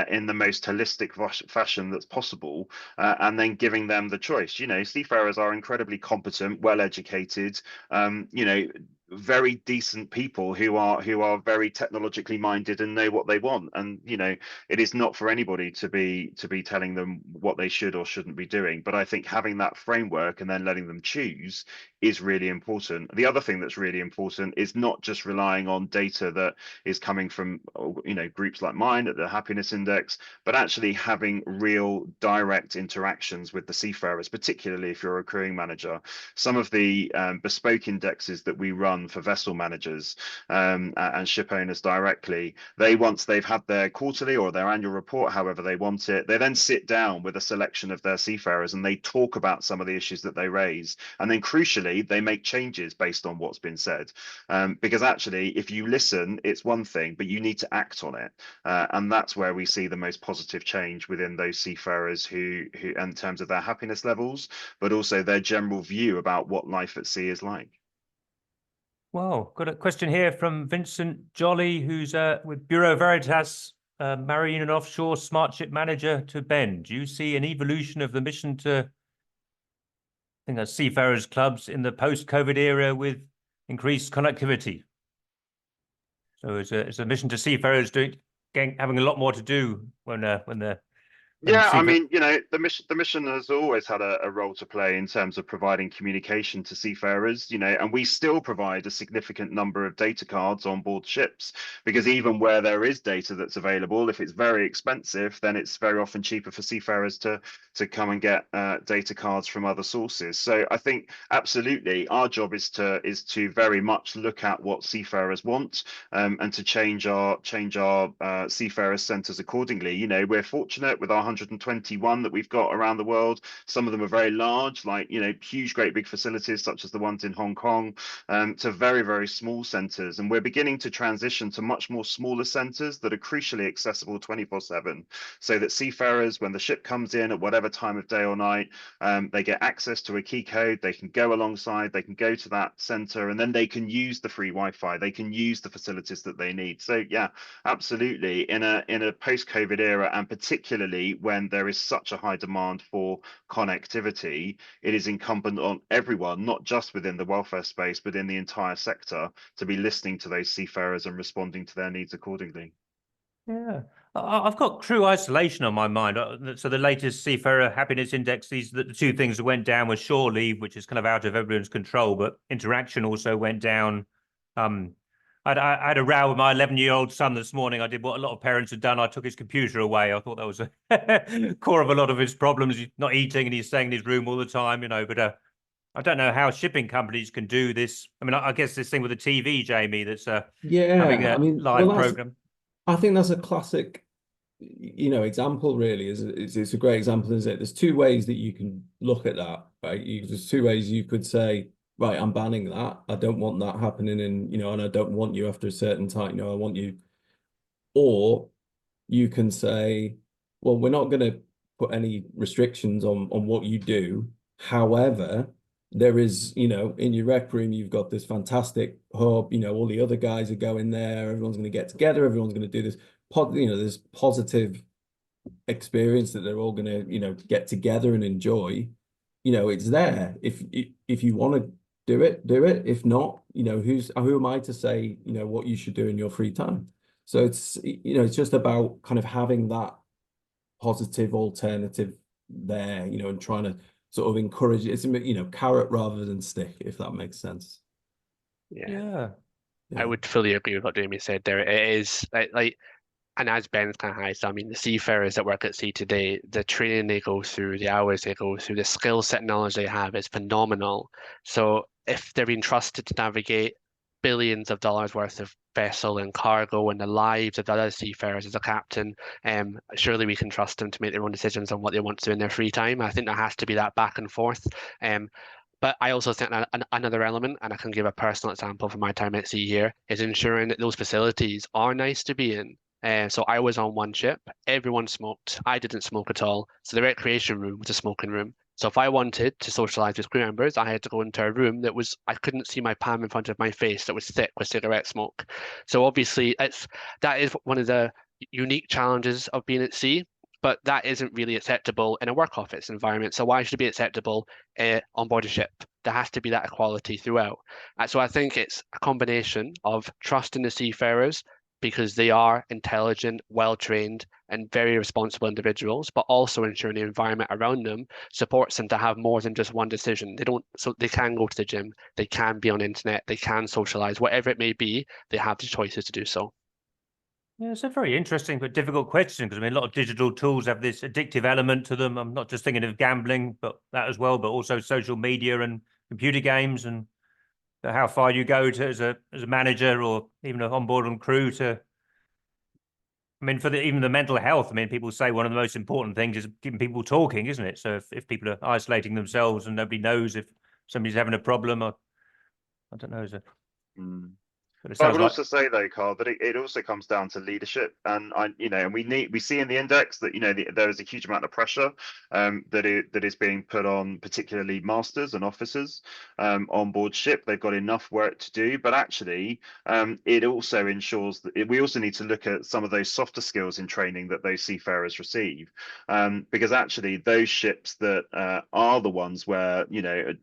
[SPEAKER 5] in the most holistic fashion that's possible, and then giving them the choice. You know, seafarers are incredibly competent, well educated. You know, very decent people who are very technologically minded and know what they want. And you know, it is not for anybody to be telling them what they should or shouldn't be doing. But I think having that framework and then letting them choose is really important. The other thing that's really important is not just relying on data that is coming from, you know, groups like mine at the Happiness Index, but actually having real direct interactions with the seafarers, particularly if you're a crewing manager. Some of the bespoke indexes that we run for vessel managers and ship owners directly, once they've had their quarterly or their annual report, however they want it, they then sit down with a selection of their seafarers and they talk about some of the issues that they raise, and then crucially they make changes based on what's been said, because actually if you listen it's one thing, but you need to act on it, and that's where we see the most positive change within those seafarers who in terms of their happiness levels, but also their general view about what life at sea is like.
[SPEAKER 2] Wow, got a question here from Vincent Jolly, who's with Bureau Veritas, Marine and Offshore Smart Ship Manager to Ben. Do you see an evolution of the mission to, I think that's seafarers clubs in the post-COVID era with increased connectivity? So it's a mission to seafarers having a lot more to do when they're
[SPEAKER 5] yeah, I mean, you know, the mission has always had a role to play in terms of providing communication to seafarers, you know, and we still provide a significant number of data cards on board ships, because even where there is data that's available, if it's very expensive, then it's very often cheaper for seafarers to come and get data cards from other sources. So I think absolutely our job is to very much look at what seafarers want, and to change our seafarers centers accordingly. You know, we're fortunate with our 121 that we've got around the world. Some of them are very large, like, you know, huge, great big facilities such as the ones in Hong Kong, to very, very small centers. And we're beginning to transition to much more smaller centers that are crucially accessible 24/7, so that seafarers, when the ship comes in at whatever time of day or night, they get access to a key code, they can go alongside, they can go to that center, and then they can use the free Wi-Fi, they can use the facilities that they need. So yeah, absolutely, in a post-COVID era, and particularly when there is such a high demand for connectivity, it is incumbent on everyone, not just within the welfare space, but in the entire sector, to be listening to those seafarers and responding to their needs accordingly.
[SPEAKER 2] Yeah, I've got crew isolation on my mind. So the latest Seafarer Happiness Index, the two things that went down was shore leave, which is kind of out of everyone's control, but interaction also went down. I had a row with my 11-year-old son this morning. I did what a lot of parents had done. I took his computer away. I thought that was a core of a lot of his problems. He's not eating and he's staying in his room all the time, you know, but I don't know how shipping companies can do this. I mean, I guess this thing with the TV, Jamie, that's having a live program.
[SPEAKER 3] I think that's a classic, you know, example really. It's a great example, isn't it? There's two ways that you can look at that, right? There's two ways you could say, right, I'm banning that. I don't want that happening, and you know, and I don't want you after a certain time. You know, I want you. Or you can say, well, we're not going to put any restrictions on what you do. However, there is, you know, in your rec room, you've got this fantastic hub. You know, all the other guys are going there. Everyone's going to get together. Everyone's going to do this. You know, this positive experience that they're all going to, you know, get together and enjoy. You know, it's there. If you want to do it, do it. If not, you know, who am I to say, you know, what you should do in your free time? So it's, you know, it's just about kind of having that positive alternative there, you know, and trying to sort of encourage it's, you know, carrot rather than stick, if that makes sense.
[SPEAKER 2] Yeah.
[SPEAKER 4] I would fully agree with what Jamie said there. It is like and as Ben's kind of highlighted, I mean, the seafarers that work at sea today, the training they go through, the hours they go through, the skill set and knowledge they have is phenomenal. So if they're being trusted to navigate billions of dollars worth of vessel and cargo and the lives of other seafarers as a captain, surely we can trust them to make their own decisions on what they want to do in their free time. I think there has to be that back and forth. But I also think that another element, and I can give a personal example from my time at sea here, is ensuring that those facilities are nice to be in. So I was on one ship, everyone smoked. I didn't smoke at all. So the recreation room was a smoking room. So if I wanted to socialize with crew members, I had to go into a room that I couldn't see my palm in front of my face, that was thick with cigarette smoke. So obviously that is one of the unique challenges of being at sea, but that isn't really acceptable in a work office environment. So why should it be acceptable on board a ship? There has to be that equality throughout. So I think it's a combination of trusting the seafarers, because they are intelligent, well-trained, and very responsible individuals, but also ensuring the environment around them supports them to have more than just one decision. So they can go to the gym, they can be on the internet, they can socialize, whatever it may be, they have the choices to do so.
[SPEAKER 2] Yeah, it's a very interesting but difficult question, because I mean, a lot of digital tools have this addictive element to them. I'm not just thinking of gambling, but that as well, but also social media and computer games, and how far you go to as a manager or even an onboard and crew to. I mean, for even the mental health. I mean, people say one of the most important things is keeping people talking, isn't it? So if people are isolating themselves and nobody knows if somebody's having a problem, or I don't know, is it?
[SPEAKER 5] But I would also say though, Carl, that it also comes down to leadership, and and we see in the index that there is a huge amount of pressure that is being put on, particularly masters and officers on board ship. They've got enough work to do, but actually it also ensures that we also need to look at some of those softer skills in training that those seafarers receive, because actually those ships that are the ones where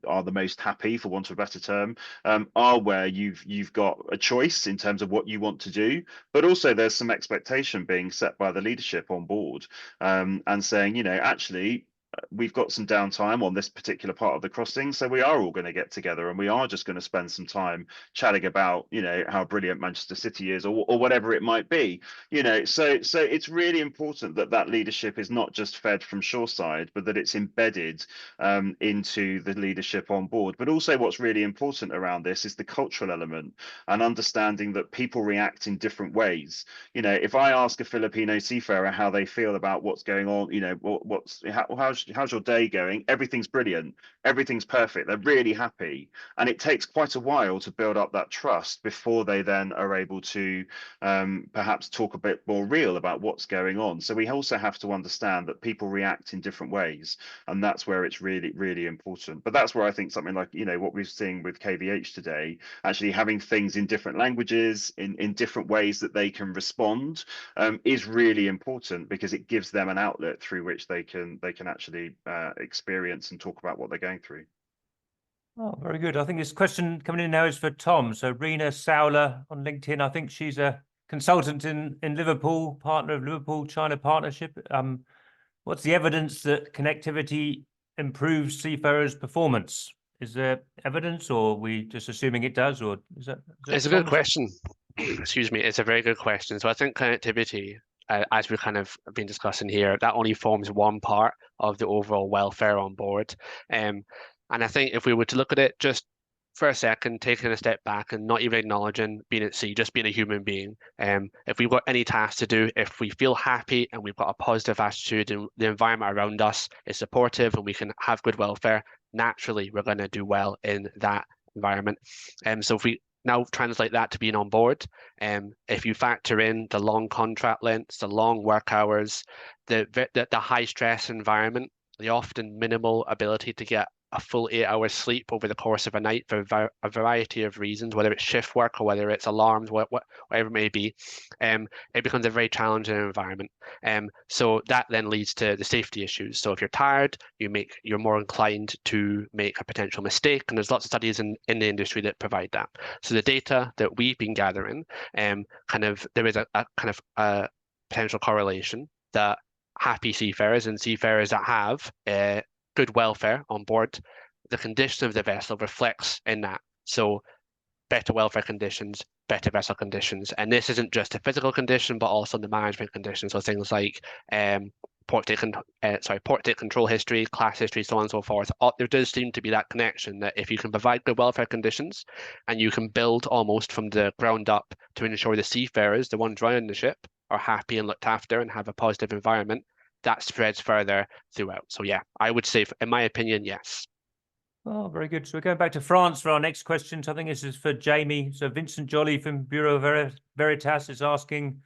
[SPEAKER 5] are the most happy, for want of a better term, are where you've got a choice in terms of what you want to do, but also there's some expectation being set by the leadership on board, and saying, actually, we've got some downtime on this particular part of the crossing, so we are all going to get together and we are just going to spend some time chatting about how brilliant Manchester City is, or whatever it might be. So it's really important that leadership is not just fed from shoreside, but that it's embedded into the leadership on board. But also what's really important around this is the cultural element, and understanding that people react in different ways. If I ask a Filipino seafarer how they feel about what's going on, how's your day going? Everything's brilliant. Everything's perfect. They're really happy. And it takes quite a while to build up that trust before they then are able to perhaps talk a bit more real about what's going on. So we also have to understand that people react in different ways. And that's where it's really, really important. But that's where I think something like, what we're seeing with KVH today, actually having things in different languages, in different ways that they can respond, is really important, because it gives them an outlet through which they can actually experience and talk about what they're going through.
[SPEAKER 2] Oh, very good. I think this question coming in now is for Tom. So Rena Sowler on LinkedIn, I think she's a consultant in Liverpool, partner of Liverpool-China Partnership. What's the evidence that connectivity improves seafarers' performance? Is there evidence, or are we just assuming it does, or is that
[SPEAKER 4] It's a good question. Excuse me, it's a very good question. So I think connectivity, as we've kind of been discussing here, that only forms one part of the overall welfare on board. And I think if we were to look at it just for a second, taking a step back and not even acknowledging being at sea, just being a human being. If we've got any tasks to do, if we feel happy and we've got a positive attitude and the environment around us is supportive and we can have good welfare, naturally we're going to do well in that environment. So if we now translate that to being on board, if you factor in the long contract lengths, the long work hours, the high stress environment, the often minimal ability to get a full 8 hours sleep over the course of a night for a variety of reasons, whether it's shift work or whether it's alarms, whatever it may be, it becomes a very challenging environment. So that then leads to the safety issues. So if you're tired, you're more inclined to make a potential mistake, and there's lots of studies in the industry that provide that. So the data that we've been gathering, there is a kind of a potential correlation that happy seafarers and seafarers that have good welfare on board, the condition of the vessel reflects in that. So better welfare conditions, better vessel conditions. And this isn't just a physical condition, but also the management conditions. So things like port date control history, class history, so on and so forth. There does seem to be that connection that if you can provide good welfare conditions and you can build almost from the ground up to ensure the seafarers, the ones running the ship, are happy and looked after and have a positive environment, that spreads further throughout. So yeah, I would say, in my opinion, yes.
[SPEAKER 2] Oh, very good. So we're going back to France for our next question. So I think this is for Jamie. So Vincent Jolly from Bureau Veritas is asking,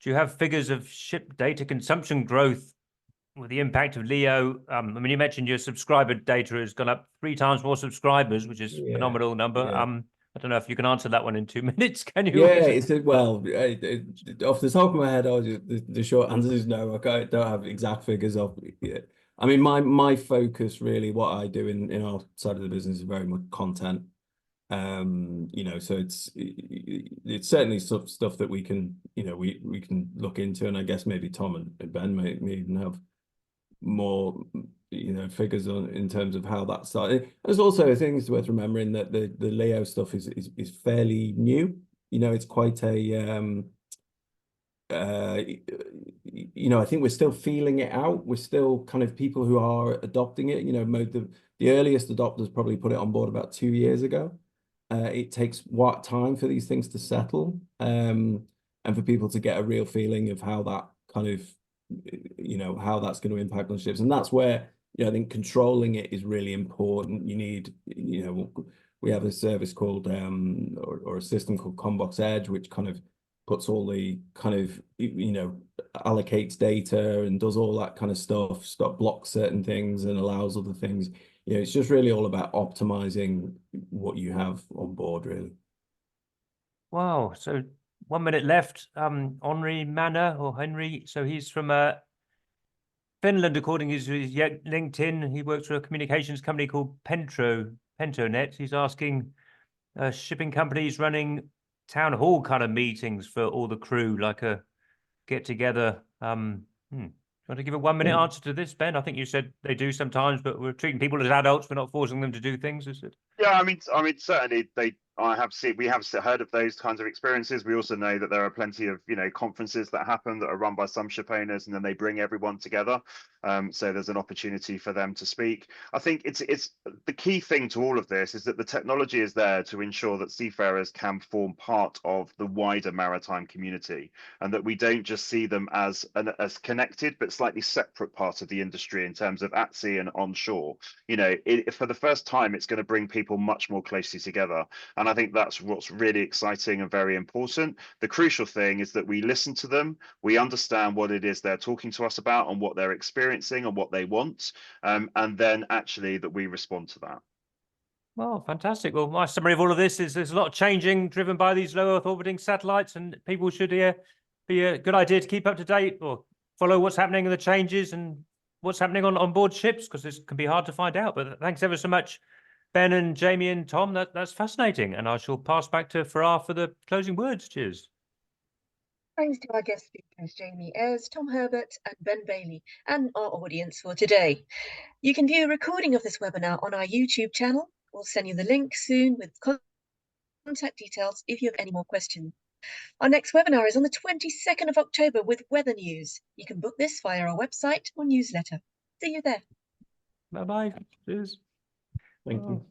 [SPEAKER 2] do you have figures of ship data consumption growth with the impact of LEO? I mean, you mentioned your subscriber data has gone up 3 times more subscribers, which is a phenomenal number.
[SPEAKER 3] Yeah.
[SPEAKER 2] I don't know if you can answer that one in 2 minutes. Can you?
[SPEAKER 3] Yeah, well, off the top of my head, the short answer is no. I don't have exact figures of it. I mean, my focus really, what I do in our side of the business is very much content. You know, so it's certainly stuff that we can, you know, we can look into, and I guess maybe Tom and Ben may even have more, you know, figures on in terms of how that started. There's also things worth remembering that the LEO stuff is fairly new. You know, it's quite a you know, I think we're still feeling it out. We're still kind of people who are adopting it. You know, the earliest adopters probably put it on board about 2 years ago. It takes what time for these things to settle, and for people to get a real feeling of how that kind of, you know, how that's going to impact on ships. And that's where, you know, I think controlling it is really important. You need, you know, we have a service called or a system called Combox Edge, which kind of puts all the kind of, you know, allocates data and does all that kind of stuff, blocks certain things and allows other things. You know, it's just really all about optimizing what you have on board, really.
[SPEAKER 2] Wow. So 1 minute left. Henri Manor or Henry. So he's from Finland, according to his LinkedIn. He works for a communications company called Pentonet. He's asking shipping companies running town hall kind of meetings for all the crew, like a get together. You want to give a 1 minute answer to this, Ben? I think you said they do sometimes, but we're treating people as adults. We're not forcing them to do things, is it?
[SPEAKER 5] Yeah, I mean, certainly we have heard of those kinds of experiences. We also know that there are plenty of, you know, conferences that happen that are run by some ship owners, and then they bring everyone together. So there's an opportunity for them to speak. I think it's the key thing to all of this is that the technology is there to ensure that seafarers can form part of the wider maritime community, and that we don't just see them as connected but slightly separate part of the industry in terms of at sea and onshore. You know, for the first time, it's going to bring people much more closely together. And I think that's what's really exciting and very important. The crucial thing is that we listen to them, we understand what it is they're talking to us about and what they're experiencing and what they want, and then actually that we respond to that.
[SPEAKER 2] Well, fantastic. Well, my summary of all of this is there's a lot changing driven by these low Earth orbiting satellites, and people should be a good idea to keep up to date or follow what's happening in the changes and what's happening on board ships, because this can be hard to find out. But thanks ever so much, Ben and Jamie and Tom. That's fascinating. And I shall pass back to Farah for the closing words. Cheers.
[SPEAKER 1] Thanks to our guest speakers, Jamie Ayres, Tom Herbert and Ben Bailey, and our audience for today. You can view a recording of this webinar on our YouTube channel. We'll send you the link soon with contact details if you have any more questions. Our next webinar is on the 22nd of October with weather news. You can book this via our website or newsletter. See you there.
[SPEAKER 2] Bye-bye. Cheers.
[SPEAKER 3] Thank you.